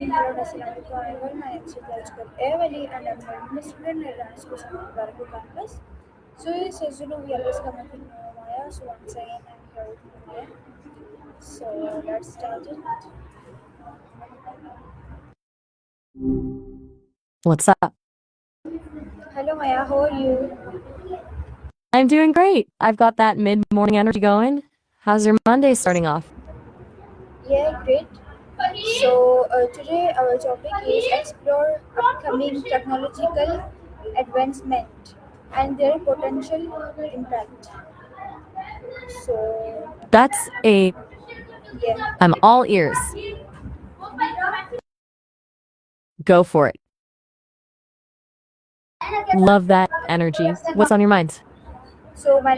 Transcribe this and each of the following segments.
Hello, Assalamualaikum. My name is Evali and I'm a student at the school of Barco campus. So, yes, as you know, we always come up with Maya. So, once again, I'm here with Maya. So, let's start it. What's up? Hello, Maya. How are you? I'm doing great. I've got that mid-morning energy going. How's your Monday starting off? Yeah, great. So, today our topic is explore upcoming technological advancement and their potential impact. So, That's a yeah. I'm all ears. Go for it. Love that energy. What's on your mind? So my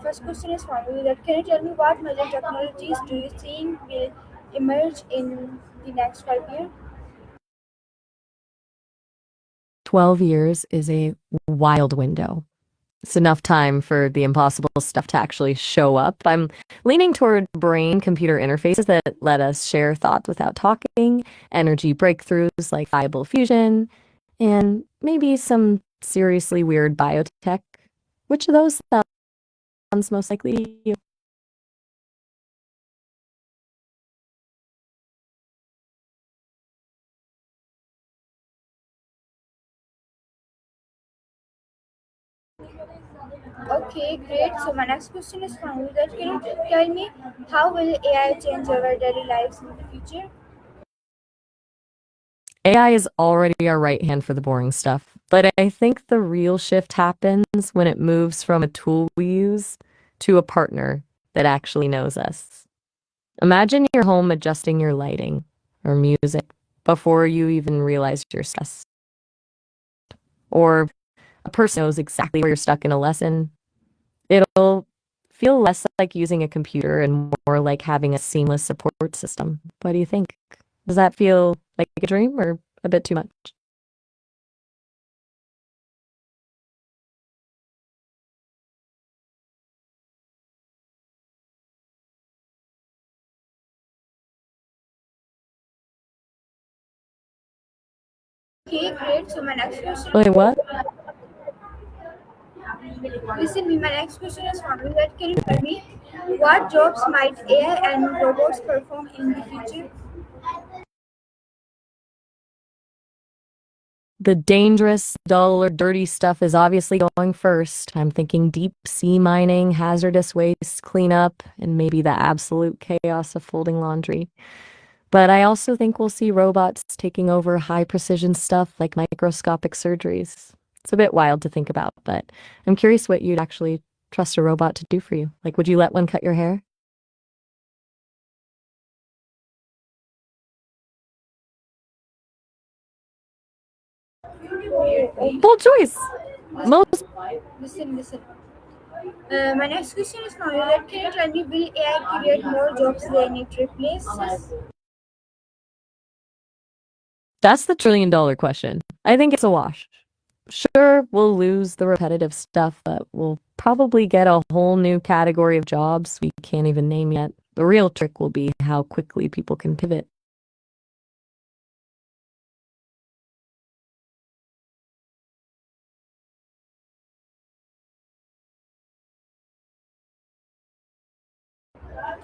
first question is for you that can you tell me what major technologies do you think will emerge in the next 5 years? 12 years is a wild window. It's enough time for the impossible stuff to actually show up. I'm leaning toward brain-computer interfaces that let us share thoughts without talking, energy breakthroughs like viable fusion, and maybe some seriously weird biotech. Which of those sounds most likely to you? Okay, great. So my next question is for you that can you tell me how will AI change our daily lives in the future? AI is already our right hand for the boring stuff, but I think the real shift happens when it moves from a tool we use to a partner that actually knows us. Imagine your home adjusting your lighting or music before you even realize you're stressed. Or a person knows exactly where you're stuck in a lesson. It'll feel less like using a computer and more like having a seamless support system. What do you think? Does that feel like a dream or a bit too much? Okay, great. So my next question Wait, what? listen me, my next question is for you that can you tell me what jobs might AI and robots perform in the future? The dangerous, dull, or dirty stuff is obviously going first. I'm thinking deep sea mining, hazardous waste cleanup, and maybe the absolute chaos of folding laundry. But I also think we'll see robots taking over high precision stuff like microscopic surgeries. It's a bit wild to think about, but I'm curious what you'd actually trust a robot to do for you. Like, would you let one cut your hair? Okay. Bold choice. Most Listen. My next question is for you that can you tell me will AI create more jobs than it replaces? That's the $1 trillion question. I think it's a wash. Sure, we'll lose the repetitive stuff, but we'll probably get a whole new category of jobs we can't even name yet. The real trick will be how quickly people can pivot.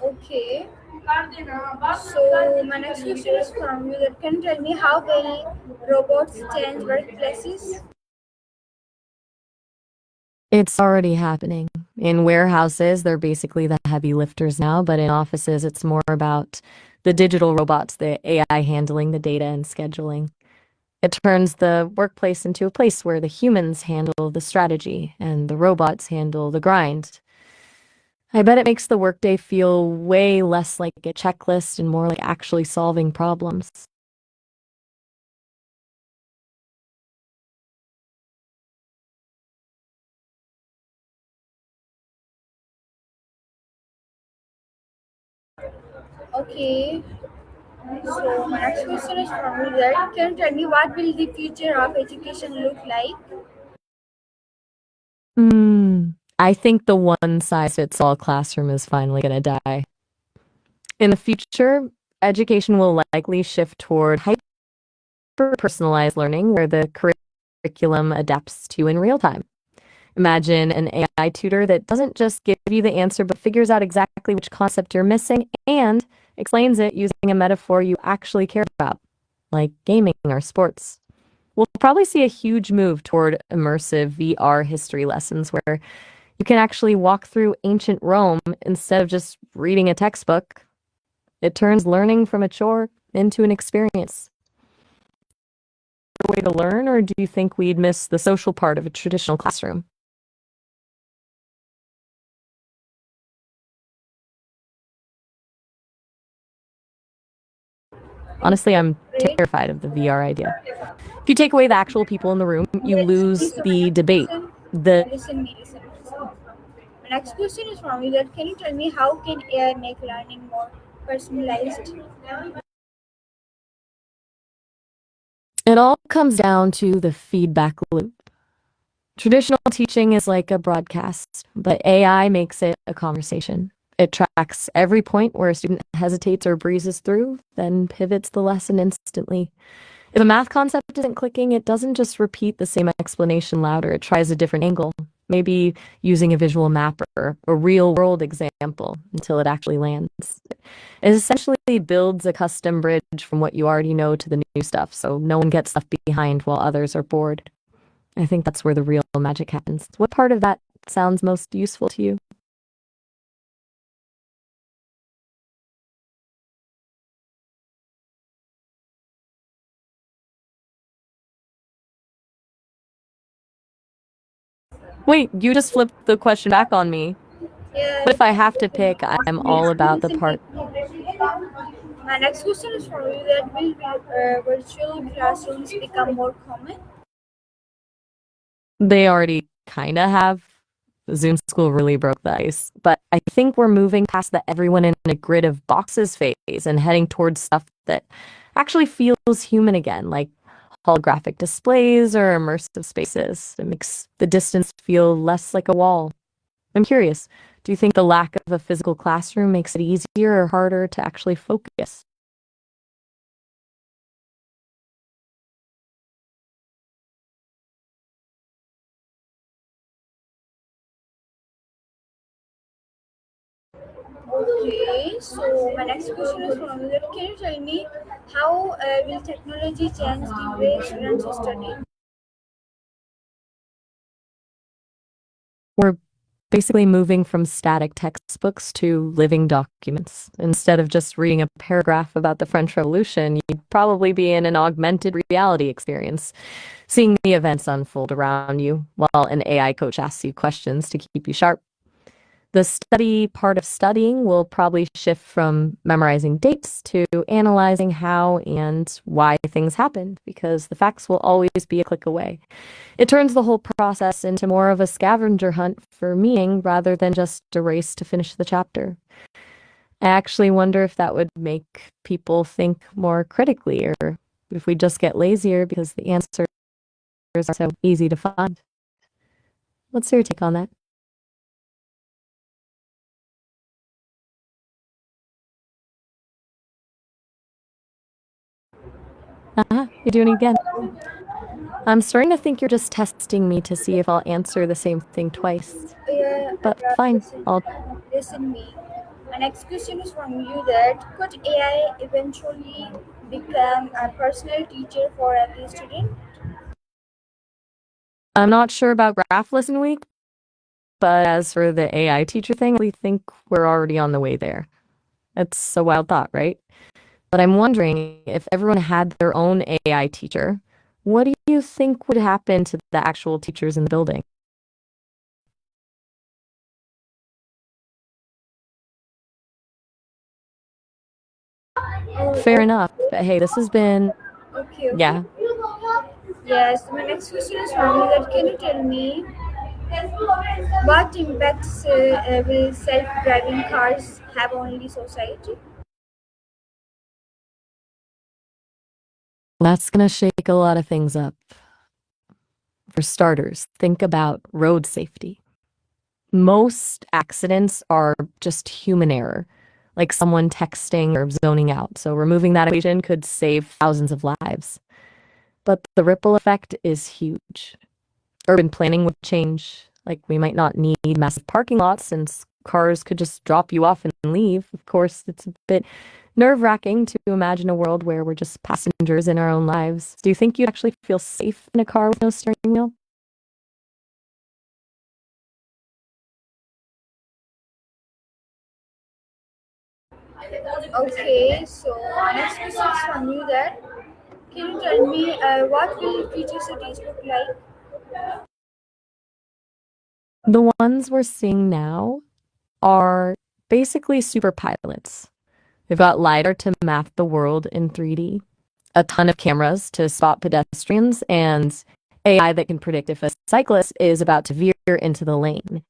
Okay. So my next question is from you that can you tell me how will robots change workplaces? It's already happening. In warehouses, they're basically the heavy lifters now, but in offices, it's more about the digital robots, the AI handling the data and scheduling. It turns the workplace into a place where the humans handle the strategy and the robots handle the grind. I bet it makes the workday feel way less like a checklist and more like actually solving problems. Okay. So my next question is from you that can you tell me what will the future of education look like? I think the one size fits all classroom is finally going to die. In the future, education will likely shift toward hyper-personalized learning where the curriculum adapts to you in real time. Imagine an AI tutor that doesn't just give you the answer, but figures out exactly which concept you're missing and explains it using a metaphor you actually care about, like gaming or sports. We'll probably see a huge move toward immersive VR history lessons where you can actually walk through ancient Rome instead of just reading a textbook. It turns learning from a chore into an experience. A way to learn, or do you think we'd miss the social part of a traditional classroom? Honestly, I'm Great. terrified of the VR idea. If you take away the actual people in the room, you Yes, lose please. So my the next debate. question, The listen. My next question is from you that can you tell me how can AI make learning more personalized? It all comes down to the feedback loop. Traditional teaching is like a broadcast, but AI makes it a conversation. It tracks every point where a student hesitates or breezes through, then pivots the lesson instantly. If a math concept isn't clicking, it doesn't just repeat the same explanation louder. It tries a different angle, maybe using a visual map or a real world example until it actually lands. It essentially builds a custom bridge from what you already know to the new stuff, so no one gets left behind while others are bored. I think that's where the real magic happens. What part of that sounds most useful to you? Wait, you just flipped the question back on me. But Yeah, if I have to pick, I'm all about the listen part. me. My next question is for you that will virtual classrooms become more common? They already kind of have. Zoom school really broke the ice. But I think we're moving past the everyone in a grid of boxes phase and heading towards stuff that actually feels human again, like holographic displays or immersive spaces. It makes the distance feel less like a wall. I'm curious, do you think the lack of a physical classroom makes it easier or harder to actually focus? Okay, so my next question is from you that can you tell me how will technology change the way students study? We're basically moving from static textbooks to living documents. Instead of just reading a paragraph about the French Revolution, you'd probably be in an augmented reality experience, seeing the events unfold around you while an AI coach asks you questions to keep you sharp. The study part of studying will probably shift from memorizing dates to analyzing how and why things happened, because the facts will always be a click away. It turns the whole process into more of a scavenger hunt for meaning rather than just a race to finish the chapter. I actually wonder if that would make people think more critically or if we just get lazier because the answers are so easy to find. What's your take on that? You're doing it again. I'm starting to think you're just testing me to see if I'll answer the same thing twice. Yeah, But yeah, fine, I'll. listen me. My next question is from you that could AI eventually become a personal teacher for every student? I'm not sure about Graph Listen Week, but as for the AI teacher thing, I think we're already on the way there. It's a wild thought, right? But I'm wondering if everyone had their own AI teacher, what do you think would happen to the actual teachers in the building? Fair Oh, enough. But hey, this has been, okay. yeah. Yes, my next question is from you that can you tell me what impacts will self-driving cars have on the society? That's gonna shake a lot of things up. For starters, think about road safety. Most accidents are just human error, like someone texting or zoning out. So removing that equation could save thousands of lives. but the ripple effect is huge. Urban planning would change. Like, we might not need massive parking lots since cars could just drop you off and leave. Of course, it's a bit nerve-wracking to imagine a world where we're just passengers in our own lives. Do you think you'd actually feel safe in a car with no steering wheel? Okay, so my next question is from you that can you tell me what will future cities look like? The ones we're seeing now are basically super pilots. We've got LiDAR to map the world in 3D, a ton of cameras to spot pedestrians, and AI that can predict if a cyclist is about to veer into the lane.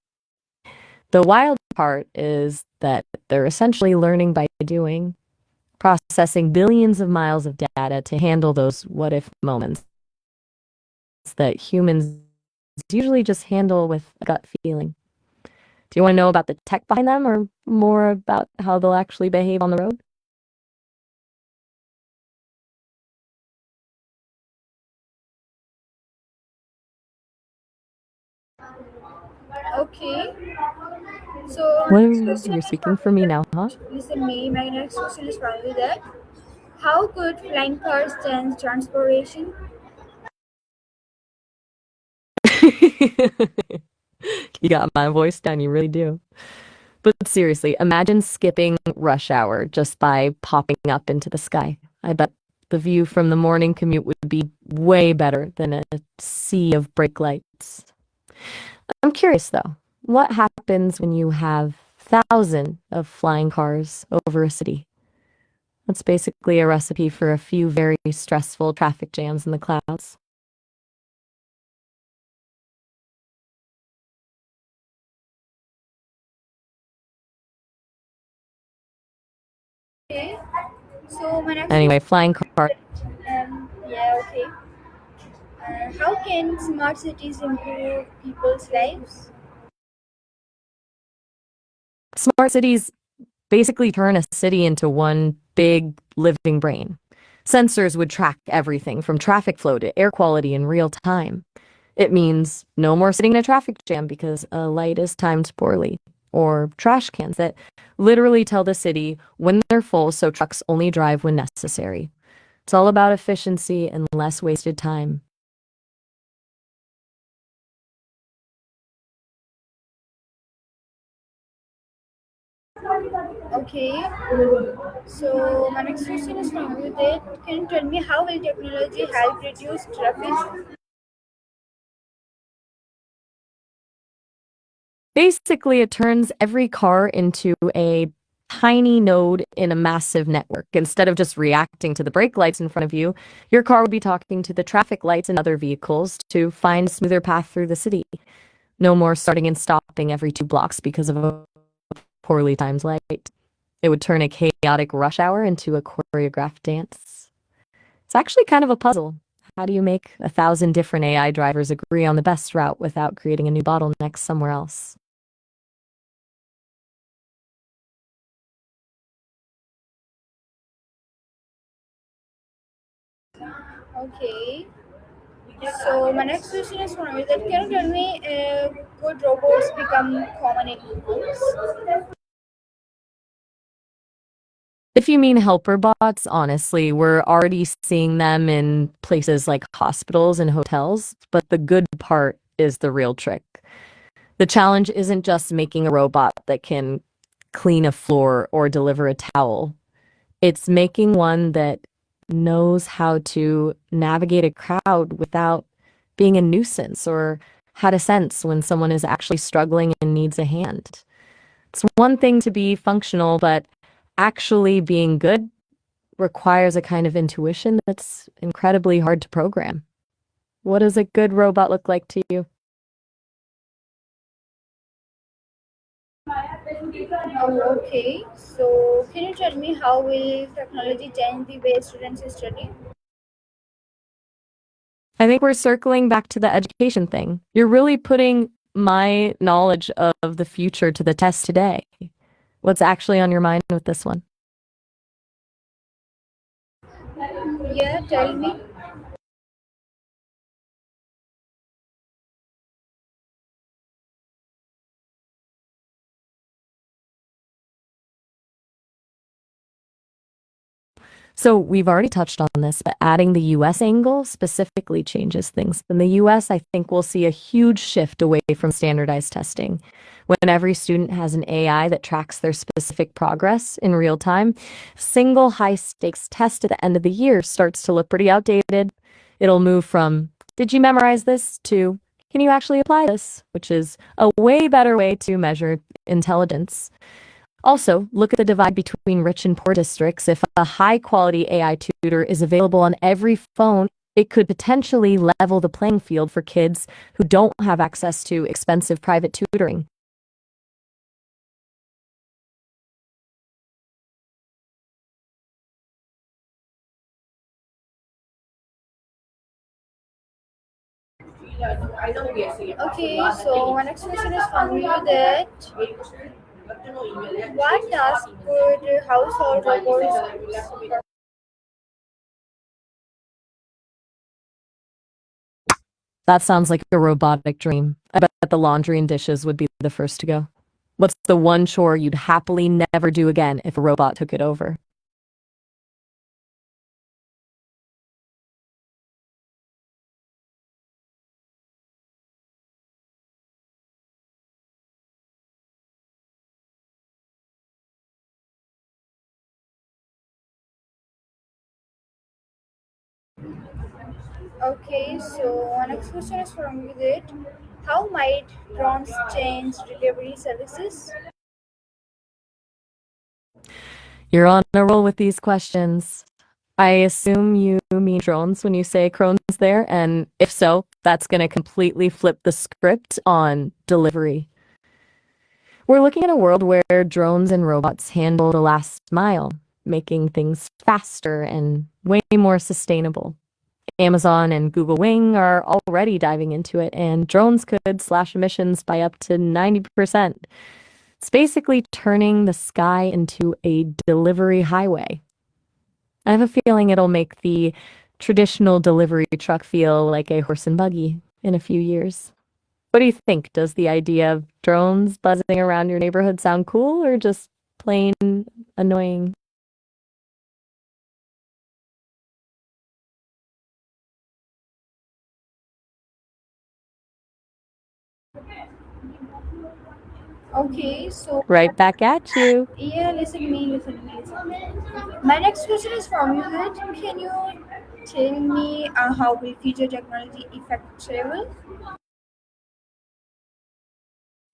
The wild part is that they're essentially learning by doing, processing billions of miles of data to handle those what if moments that humans usually just handle with a gut feeling. Do you want to know about the tech behind them or more about how they'll actually behave on the road? Okay, so my next Whoa, question you're is speaking from for you me now, huh? that listen me. My next question is from you that how could flying cars change transportation? You got my voice down, you really do. But seriously, imagine skipping rush hour just by popping up into the sky. I bet the view from the morning commute would be way better than a sea of brake lights. I'm curious though, what happens when you have thousands of flying cars over a city? That's basically a recipe for a few very stressful traffic jams in the clouds. Okay, so my next Anyway, question flying car. yeah, okay. How can smart cities improve people's lives? Smart cities basically turn a city into one big living brain. Sensors would track everything from traffic flow to air quality in real time. It means no more sitting in a traffic jam because a light is timed poorly, or trash cans that literally tell the city when they're full so trucks only drive when necessary. It's all about efficiency and less wasted time. Okay, so my next question is from you that can you tell me how will technology help reduce traffic? Basically, it turns every car into a tiny node in a massive network. Instead of just reacting to the brake lights in front of you, your car would be talking to the traffic lights and other vehicles to find a smoother path through the city. No more starting and stopping every 2 blocks because of a poorly timed light. It would turn a chaotic rush hour into a choreographed dance. It's actually kind of a puzzle. How do you make 1,000 different AI drivers agree on the best route without creating a new bottleneck somewhere else? Okay, so my next question is from you that can you tell me could robots become common in homes? If you mean helper bots, honestly, we're already seeing them in places like hospitals and hotels, but the good part is the real trick. The challenge isn't just making a robot that can clean a floor or deliver a towel. It's making one that knows how to navigate a crowd without being a nuisance or how to sense when someone is actually struggling and needs a hand. It's one thing to be functional, but actually being good requires a kind of intuition that's incredibly hard to program. What does a good robot look like to you? Oh, okay. So, can you tell me how will technology change the way students study? I think we're circling back to the education thing. You're really putting my knowledge of the future to the test today. What's actually on your mind with this one? Yeah, tell me. So we've already touched on this, but adding the US angle specifically changes things. In the US, I think we'll see a huge shift away from standardized testing. When every student has an AI that tracks their specific progress in real time, single high stakes test at the end of the year starts to look pretty outdated. It'll move from, did you memorize this, to, can you actually apply this? Which is a way better way to measure intelligence. Also, look at the divide between rich and poor districts. If a high quality AI tutor is available on every phone, it could potentially level the playing field for kids who don't have access to expensive private tutoring. Okay, so my next question is from you that what task could household robots perform? That sounds like a robotic dream. I bet the laundry and dishes would be the first to go. What's the one chore you'd happily never do again if a robot took it over? Okay, so my next question is from you that how might drones change delivery services? You're on a roll with these questions. I assume you mean drones when you say crones there, and if so, that's going to completely flip the script on delivery. We're looking at a world where drones and robots handle the last mile, making things faster and way more sustainable. Amazon and Google Wing are already diving into it, and drones could slash emissions by up to 90%. It's basically turning the sky into a delivery highway. I have a feeling it'll make the traditional delivery truck feel like a horse and buggy in a few years. What do you think? Does the idea of drones buzzing around your neighborhood sound cool or just plain annoying? Okay, so Right back at you. yeah, listen to me. My next question is from you that can you tell me how will future technology affect travel?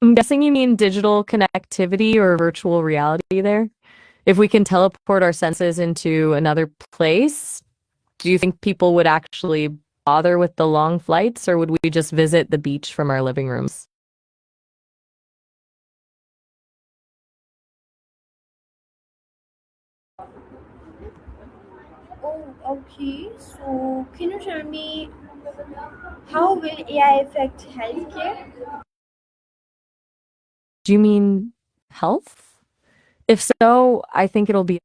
I'm guessing you mean digital connectivity or virtual reality there. If we can teleport our senses into another place, do you think people would actually bother with the long flights, or would we just visit the beach from our living rooms? Oh, okay. So can you tell me how will AI affect healthcare? Do you mean health? If so, I think it'll be.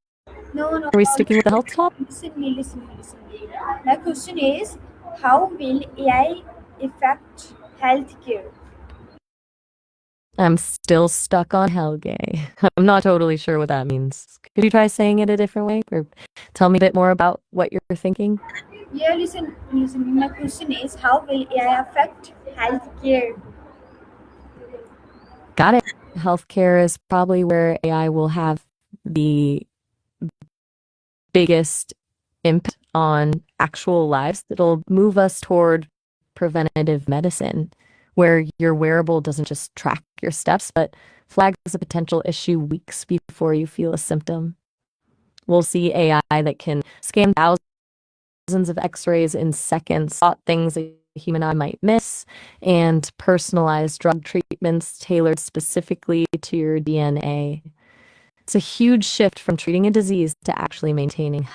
No, no, Are we no. sticking with the health top? Listen me. My question is, how will AI affect healthcare? I'm still stuck on Helge. I'm not totally sure what that means. Could you try saying it a different way or tell me a bit more about what you're thinking? Yeah, listen. My question is, how will AI affect healthcare? Got it. Healthcare is probably where AI will have the biggest impact on actual lives. It'll move us toward preventative medicine, where your wearable doesn't just track your steps, but flags a potential issue weeks before you feel a symptom. We'll see AI that can scan thousands of x-rays in seconds, spot things a human eye might miss, and personalized drug treatments tailored specifically to your DNA. It's a huge shift from treating a disease to actually maintaining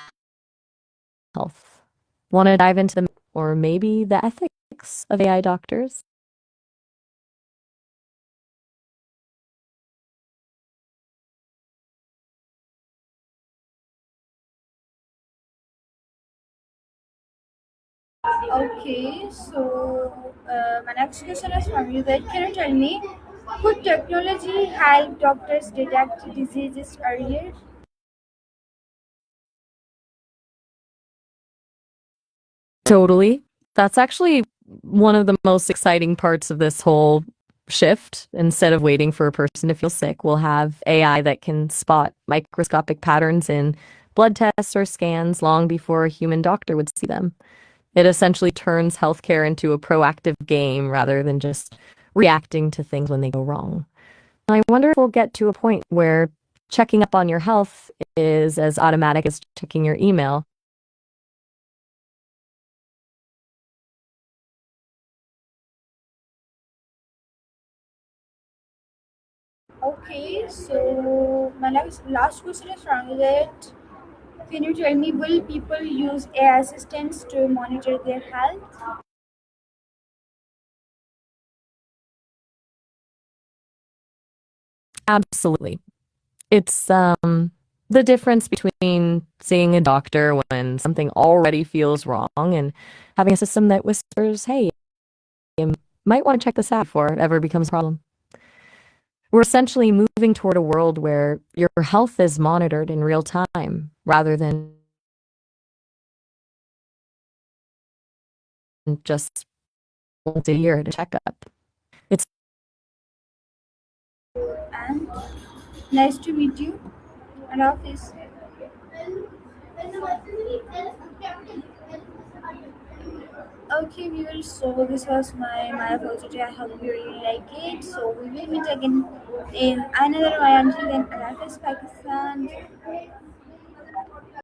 health. Want to dive into the or maybe the ethics of AI doctors? Okay, so my next question is from you that can you tell me, could technology help doctors detect diseases earlier? Totally. That's actually one of the most exciting parts of this whole shift. Instead of waiting for a person to feel sick, we'll have AI that can spot microscopic patterns in blood tests or scans long before a human doctor would see them. It essentially turns healthcare into a proactive game rather than just reacting to things when they go wrong. I wonder if we'll get to a point where checking up on your health is as automatic as checking your email. Okay, so my last question is from that. Can you tell me, will people use AI assistants to monitor their health? Absolutely. It's the difference between seeing a doctor when something already feels wrong and having a system that whispers, "Hey, you might want to check this out before it ever becomes a problem." We're essentially moving toward a world where your health is monitored in real time rather than just once a year at a checkup. It's And nice to meet you. And office. Okay, viewers. So this was my for today. I hope you really like it. So we will meet again in another one. Until then, Allah Hafiz, Pakistan.